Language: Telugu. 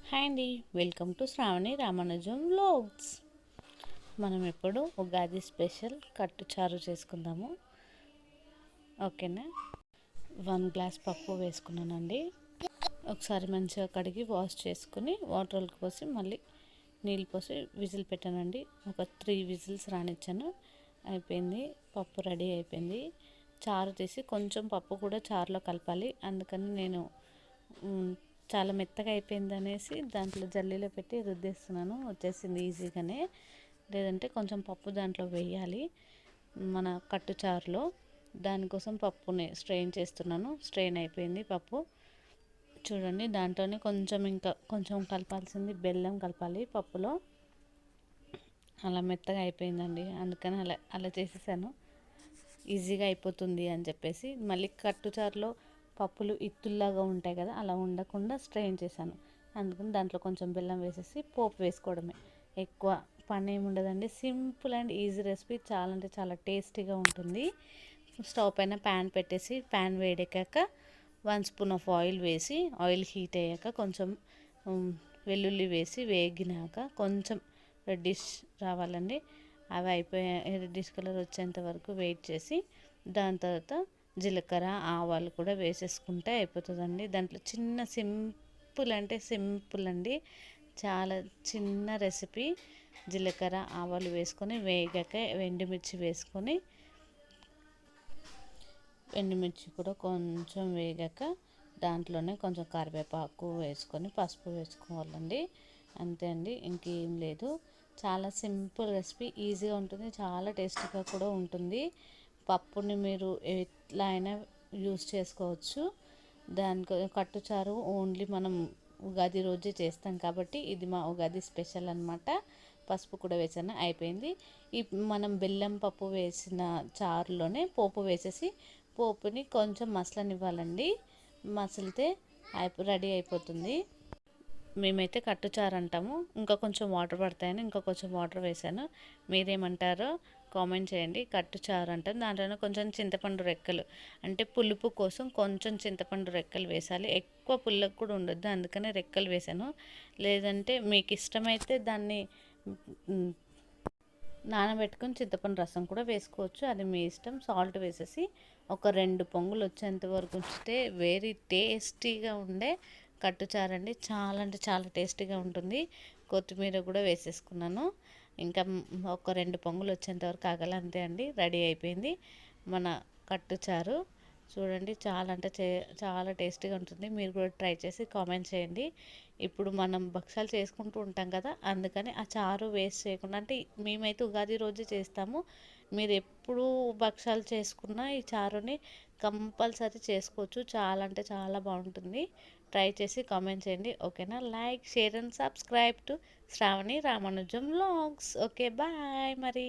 హాయ్ అండి, welcome to Shravani Ramanujam vlogs. మనం ఇప్పుడు ఉగాది స్పెషల్ కట్టుచారు చేసుకుందాము. ఓకేనా. 1 గ్లాస్ పప్పు వేసుకున్నానండి. ఒకసారి మంచిగా కడిగి వాష్ చేసుకుని వాటర్ పోసి మళ్ళీ నీళ్ళు పోసి విజిల్ పెట్టానండి. ఒక 3 విజిల్స్ రానిచ్చాను. అయిపోయింది, పప్పు రెడీ అయిపోయింది. చారు తీసి కొంచెం పప్పు కూడా చారులో కలపాలి, అందుకని నేను చాలా మెత్తగా అయిపోయింది అనేసి దాంట్లో జల్లీలో పెట్టి రుద్దేస్తున్నాను. వచ్చేసింది ఈజీగానే. లేదంటే కొంచెం పప్పు దాంట్లో వేయాలి మన కట్టుచారులో. దానికోసం పప్పుని స్ట్రెయిన్ చేస్తున్నాను. స్ట్రెయిన్ అయిపోయింది పప్పు. చూడండి, దాంట్లోనే ఇంకా కొంచెం కలపాల్సింది బెల్లం కలపాలి పప్పులో. అలా మెత్తగా అయిపోయిందండి, అందుకని అలా చేసేసాను. ఈజీగా అయిపోతుంది అని చెప్పేసి మళ్ళీ కట్టుచారులో పప్పులు ఇత్తుల్లాగా ఉంటాయి కదా, అలా ఉండకుండా స్ట్రెయిన్ చేశాను. అందుకని దాంట్లో కొంచెం బెల్లం వేసేసి పోపు వేసుకోవడమే. ఎక్కువ పని ఏమి ఉండదండి. Simple and easy recipe. చాలా అంటే చాలా టేస్టీగా ఉంటుంది. స్టవ్ పైన ప్యాన్ పెట్టేసి ప్యాన్ వేడెక్కాక 1 స్పూన్ ఆఫ్ ఆయిల్ వేసి, ఆయిల్ హీట్ అయ్యాక కొంచెం వెల్లుల్లి వేసి వేగినాక కొంచెం రెడ్డిష్ రావాలండి. అవి రెడ్డిష్ కలర్ వచ్చేంత వరకు వెయిట్ చేసి దాని తర్వాత జీలకర్ర ఆవాలు కూడా వేసేసుకుంటే అయిపోతుందండి. దాంట్లో సింపుల్ అండి, చాలా చిన్న రెసిపీ. జీలకర్ర ఆవాలు వేసుకొని వేగాక ఎండుమిర్చి కూడా కొంచెం వేగాక దాంట్లోనే కొంచెం కరివేపాకు వేసుకొని పసుపు వేసుకోవాలండి. అంతే అండి, ఇంకేం లేదు. చాలా సింపుల్ రెసిపీ, ఈజీగా ఉంటుంది, చాలా టేస్టీగా కూడా ఉంటుంది. పప్పుని మీరు ఎట్లా అయినా యూస్ చేసుకోవచ్చు. కట్టుచారు ఓన్లీ మనం ఉగాది రోజే చేస్తాం కాబట్టి ఇది మా ఉగాది స్పెషల్ అనమాట. పసుపు కూడా వేసాను, అయిపోయింది. మనం బెల్లం పప్పు వేసిన చారులోనే పోపు వేసేసి పోపుని కొంచెం మసలనివ్వాలండి. మసిలితే రెడీ అయిపోతుంది. మేమైతే కట్టుచారు అంటాము. ఇంకా కొంచెం వాటర్ పడతాయని ఇంకా కొంచెం వాటర్ వేసాను. మీరేమంటారో కామెంట్ చేయండి. కట్టుచారు అంటారు. దాంట్లోనే కొంచెం చింతపండు రెక్కలు, అంటే పులుపు కోసం కొంచెం చింతపండు రెక్కలు వేసాలి. ఎక్కువ పుల్లగా కూడా ఉండొద్దు, అందుకనే రెక్కలు వేసాను. లేదంటే మీకు ఇష్టమైతే దాన్ని నానబెట్టుకొని చింతపండు రసం కూడా వేసుకోవచ్చు, అది మీ ఇష్టం. సాల్ట్ వేసేసి ఒక 2 పొంగులు వచ్చేంత వరకు ఉంచితే వెరీ టేస్టీగా ఉండే కట్టుచారండి. చాలా అంటే చాలా టేస్టీగా ఉంటుంది. కొత్తిమీర కూడా వేసేసుకున్నాను. ఇంకా ఒక 2 పొంగులు వచ్చేంత వరకు ఆగాలి, అంతే అండి. రెడీ అయిపోయింది మన కట్టుచారు. చూడండి, చాలా అంటే చాలా టేస్టీగా ఉంటుంది. మీరు కూడా ట్రై చేసి కామెంట్ చేయండి. ఇప్పుడు మనం భక్షాలు చేసుకుంటూ ఉంటాం కదా, అందుకని ఆ చారు వేస్ట్ చేయకుండా, అంటే మేమైతే ఉగాది రోజు చేస్తాము. మీరు ఎప్పుడు భక్షాలు చేసుకున్నా ఈ చారుని కంపల్సరీ చేసుకోవచ్చు. చాలా అంటే చాలా బాగుంటుంది. ట్రై చేసి కామెంట్ చేయండి. ఓకేనా. Like, share and subscribe to Shravani Ramanujam vlogs. Okay, bye మరి.